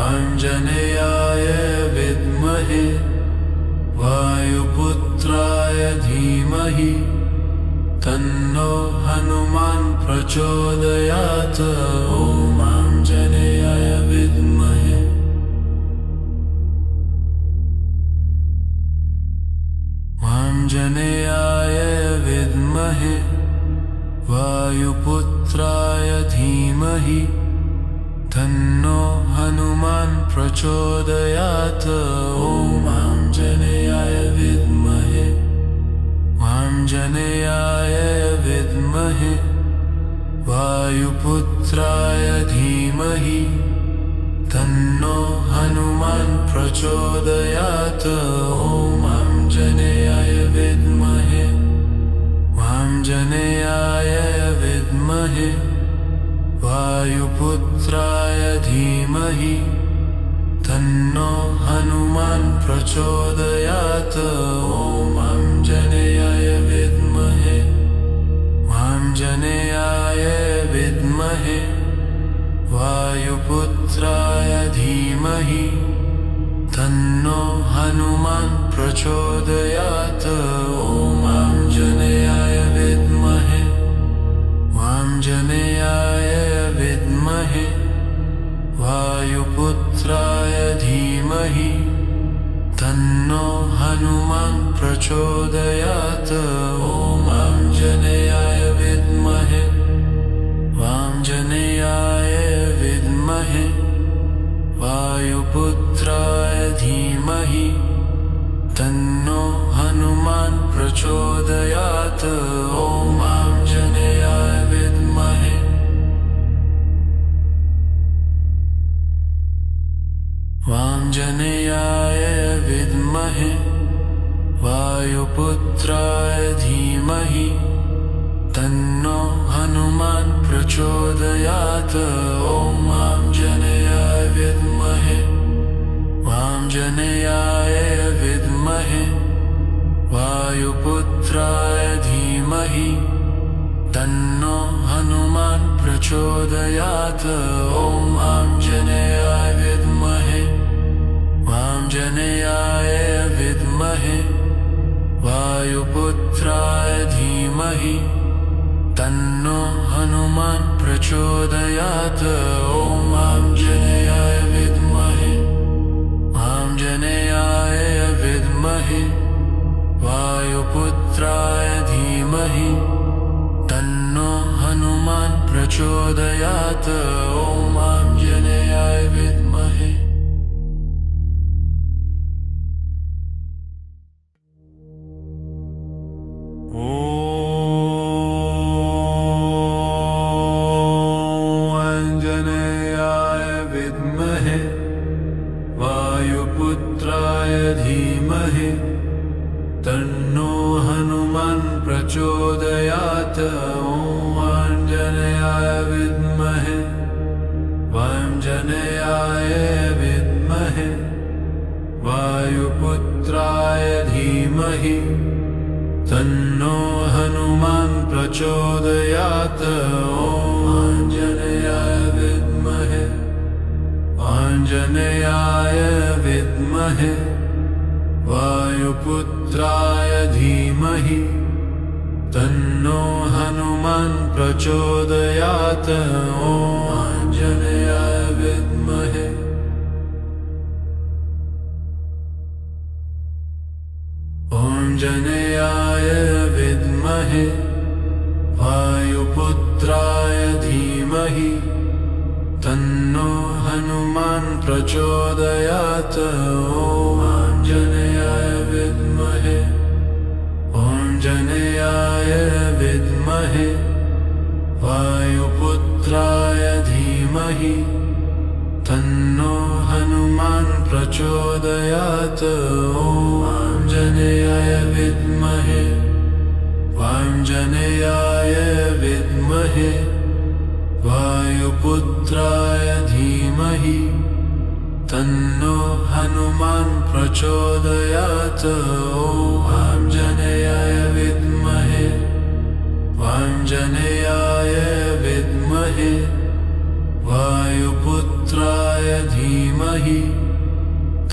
आञ्जनेयाय विद्महे वायुपुत्राय धीमहि तन्नो हनुमान् प्रचोदयात्। ॐ आञ्जनेयाय विद्महे आञ्जनेयाय विद्महे वायुपुत्राय धीमहि तन्नो हनुमान् प्रचोदयात्। ॐ आञ्जनेयाय विद्महे आञ्जनेयाय विद्महे वायुपुत्राय धीमहि तन्नो हनुमान् प्रचोदयात्। ॐ आञ्जनेयाय विद्महे आञ्जनेयाय विद्महे वायुपुत्राय धीमहि तन्नो हनुमान् प्रचोदयात्। ॐ आञ्जनेयाय विद्महे आञ्जनेयाय विद्महे वायुपुत्राय धीमहि तन्नो हनुमान् प्रचोदयात्। ॐ आञ्जनेयाय विद्महे आञ्जनेयाय विद्महे वायुपुत्राय धीमहि तन्नो हनुमान् प्रचोदयात्। ॐ आञ्जनेयाय विद्महे आञ्जनेयाय विद्महे वायुपुत्राय धीमहि तन्नो हनुमान् प्रचोदयात्। ॐ आञ्जनेयाय विद्महे आञ्जनेयाय विद्महे वायुपुत्राय धीमहि तन्नो हनुमान् प्रचोदयात्। ॐ आञ्जनेयाय विद्महे आञ्जनेयाय विद्महे वायुपुत्राय धीमहि तन्नो हनुमान् प्रचोदयात्। ॐ आञ्जनेयाय विद्महे आञ्जनेयाय विद्महे वायुपुत्राय धीमहि तन्नो हनुमान् प्रचोदयात्। ॐ आञ्जनेयाय विद्महे आञ्जनेयाय विद्महे वायुपुत्राय धीमहि तन्नो हनुमान् प्रचोदयात्। ॐ आञ्जनेयाय विद्महे वायुपुत्राय धीमहि तन्नो हनुमान् प्रचोदयात्। ॐ आञ्जनेयाय विद्महे आञ्जनेयाय विद्महे वायुपुत्राय धीमहि तन्नो हनुमान् प्रचोदयात्। ॐ आञ्जनेयाय विद्महे आञ्जनेयाय विद्महे वायुपुत्राय धीमहि तन्नो हनुमान् प्रचोदयात्। ॐ आञ्जनेयाय विद्महे आञ्जनेयाय विद्महे वायुपुत्राय धीमहि तन्नो हनुमान् प्रचोदयात्। ॐ आञ्जनेयाय विद्महे आञ्जनेयाय विद्महे वायुपुत्राय धीमहि तन्नो हनुमान् प्रचोदयात्। ॐ आञ्जनेयाय विद्महे आञ्जनेयाय विद्महे वायुपुत्राय धीमहि तन्नो हनुमान् प्रचोदयात्। प्रचोदयात् ॐ आञ्जनेयाय विद्महे आञ्जनेयाय विद्महे वायुपुत्राय धीमहि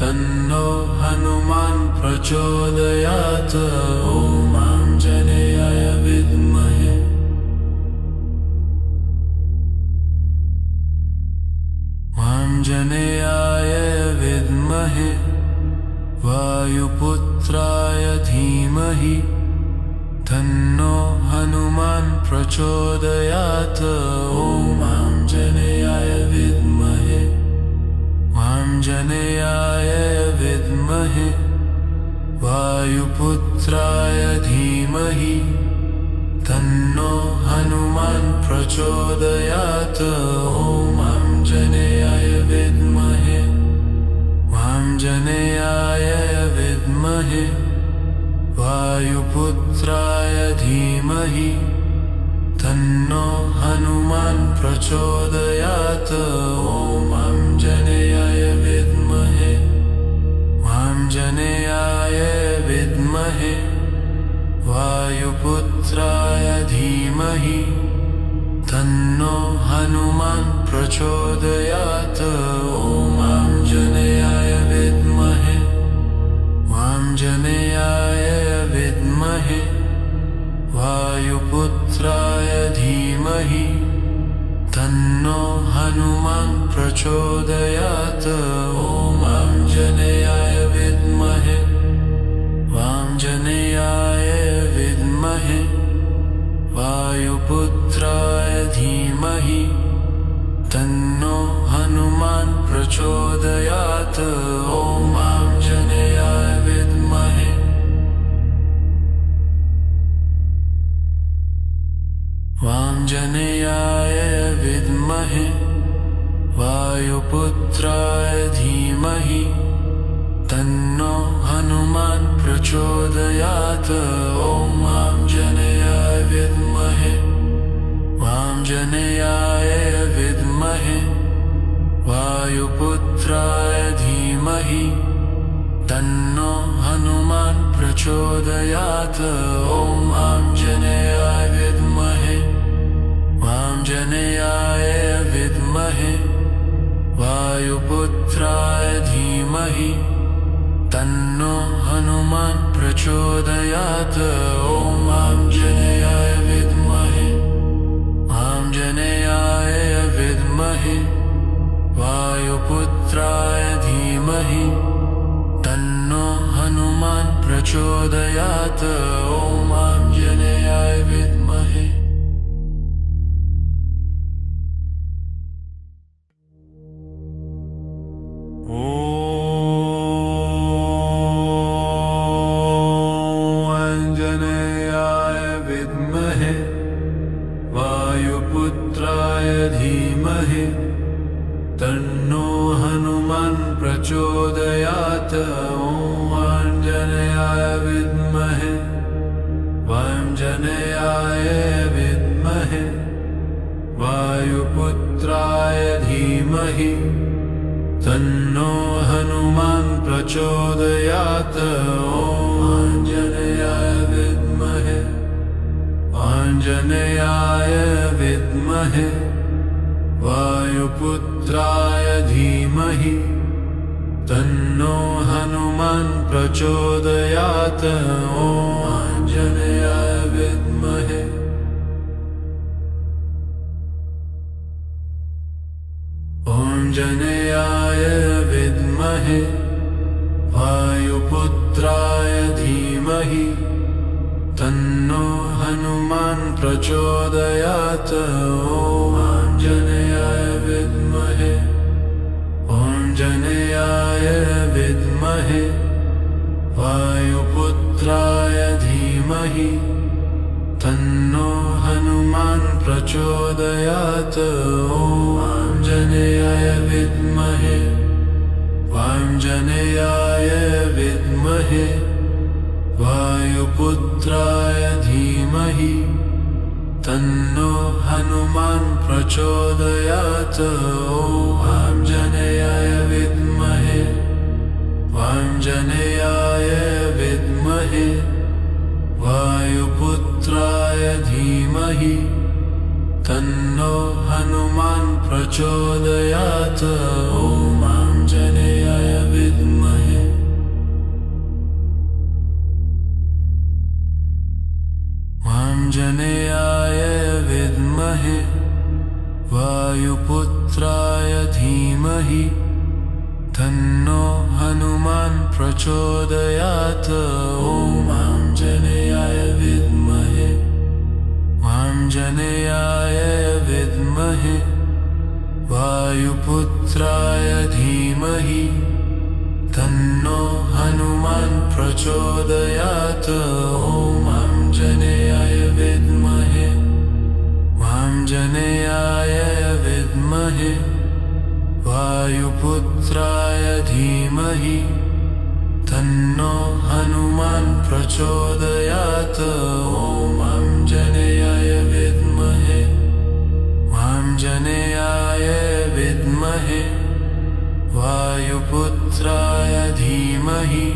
तन्नो हनुमान् प्रचोदयात् ॐ आञ्जनेयाय विद्महे आञ्जनेयाय विद्महे वायुपुत्राय धीमहि तन्नो हनुमान् प्रचोदयात् ॐ आञ्जनेयाय विद्महे आञ्जनेयाय विद्महे वायुपुत्राय धीमहि तन्नो हनुमान् प्रचोदयात् ॐ आञ्जनेयाय विद्महे आञ्जनेयाय विद्महे वायुपुत्राय धीमहि तन्नो हनुमान् प्रचोदयात् ॐ आञ्जनेयाय विद्महे आञ्जनेयाय विद्महे वायुपुत्राय धीमहि तन्नो हनुमान् प्रचोदयात् ॐ आञ्जनेयाय विद्महे आञ्जनेयाय विद्महे वायुपुत्राय धीमहि तन्नो हनुमान् प्रचोदयात् ॐ आञ्जनेयाय विद्महे आञ्जनेयाय विद्महे वायुपुत्राय धीमहि तन्नो हनुमान् प्रचोदयात् ॐ आञ्जनेयाय विद्महे आञ्जनेयाय विद्महे वायुपुत्राय धीमहि तन्नो हनुमान् प्रचोदयात् ॐ आञ्जनेयाय विद्महे आञ्जनेयाय विद्महे वायुपुत्राय धीमहि तन्नो हनुमान् प्रचोदयात् ॐ आञ्जनेयाय विद्महे आञ्जनेयाय विद्महे वायुपुत्राय धीमहि तन्नो हनुमान् प्रचोदयात् ॐ आञ्जनेयाय विद्महे आञ्जनेयाय विद्महे वायुपुत्राय धीमहि तन्नो हनुमान् प्रचोदयात् ॐ आञ्जनेयाय विद्महे वायुपुत्राय धीमहि तन्नो हनुमान् प्रचोदयात् ॐ आञ्जनेयाय विद्महे आञ्जनेयाय विद्महे वायुपुत्राय धीमहि तन्नो हनुमान् प्रचोदयात् ॐ आञ्जनेयाय विद्महे आञ्जनेयाय विद्महे वायुपुत्राय धीमहि तन्नो हनुमान् प्रचोदयात् ॐ आञ्जनेयाय विद्महे आञ्जनेयाय विद्महे वायुपुत्राय धीमहि तन्नो हनुमान् प्रचोदयात् ॐ आञ्जनेयाय विद्महे आञ्जनेयाय विद्महे वायुपुत्राय धीमहि तन्नो हनुमान् प्रचोदयात् ॐ आञ्जनेयाय विद्महे आञ्जनेयाय विद्महे वायुपुत्राय धीमहि तन्नो हनुमान् प्रचोदयात् ॐ आञ्जनेयाय विद्महे आञ्जनेयाय वायुपुत्राय धीमहि तन्नो हनुमान् प्रचोदयात्। ॐ आञ्जनेयाय विद्महे आञ्जनेयाय विद्महे वायुपुत्राय धीमहि तन्नो हनुमान् प्रचोदयात्। ॐ आञ्जनेयाय विद्महे आञ्जनेयाय विद्महे वायुपुत्राय धीमहि तन्नो हनुमान् प्रचोदयात्। ॐ आञ्जनेयाय विद्महे आञ्जनेयाय विद्महे वायुपुत्राय धीमहि तन्नो हनुमान् प्रचोदयात्। ॐ आञ्जनेयाय विद्महे आञ्जनेयाय विद्महे वायुपुत्राय धीमहि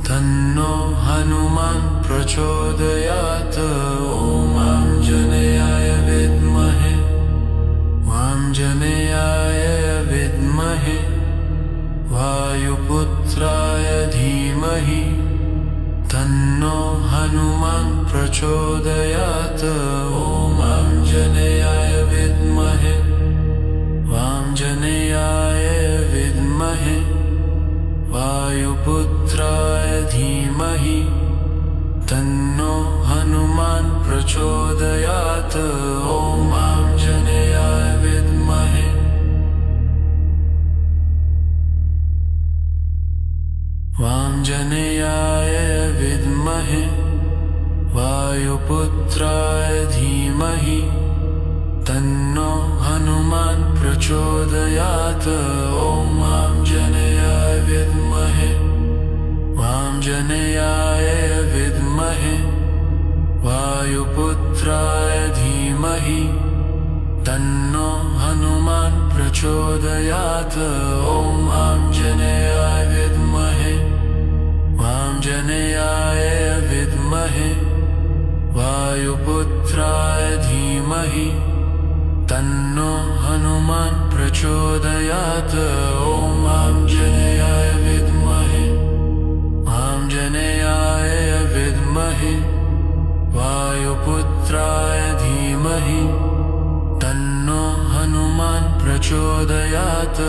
तन्नो हनुमान् प्रचोदयात्। ॐ आञ्जनेयाय विद्महे आञ्जनेयाय विद्महे वायुपुत्राय धीमहि तन्नो हनुमान् प्रचोदयात्। ॐ आञ्जनेयाय विद्महे आञ्जनेयाय विद्महे वायुपुत्राय धीमहि तन्नो हनुमान् प्रचोदयात्। ॐ आञ्जनेयाय विद्महे आञ्जनेयाय विद्महे वायुपुत्राय धीमहि तन्नो हनुमान् प्रचोदयात्। ॐ आञ्जनेयाय विद्महे आञ्जनेयाय विद्महे वायुपुत्राय धीमहि तन्नो हनुमान् प्रचोदयात्। ॐ आञ्जनेयाय विद्महे आञ्जनेयाय विद्महे वायुपुत्राय धीमहि तन्नो हनुमान् प्रचोदयात्। ॐ आञ्जनेयाय विद्महे आञ्जनेयाय विद्महे वायुपुत्राय धीमहि तन्नो हनुमान् प्रचोदयात्।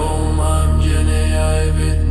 ॐ आञ्जनेयाय विद्महे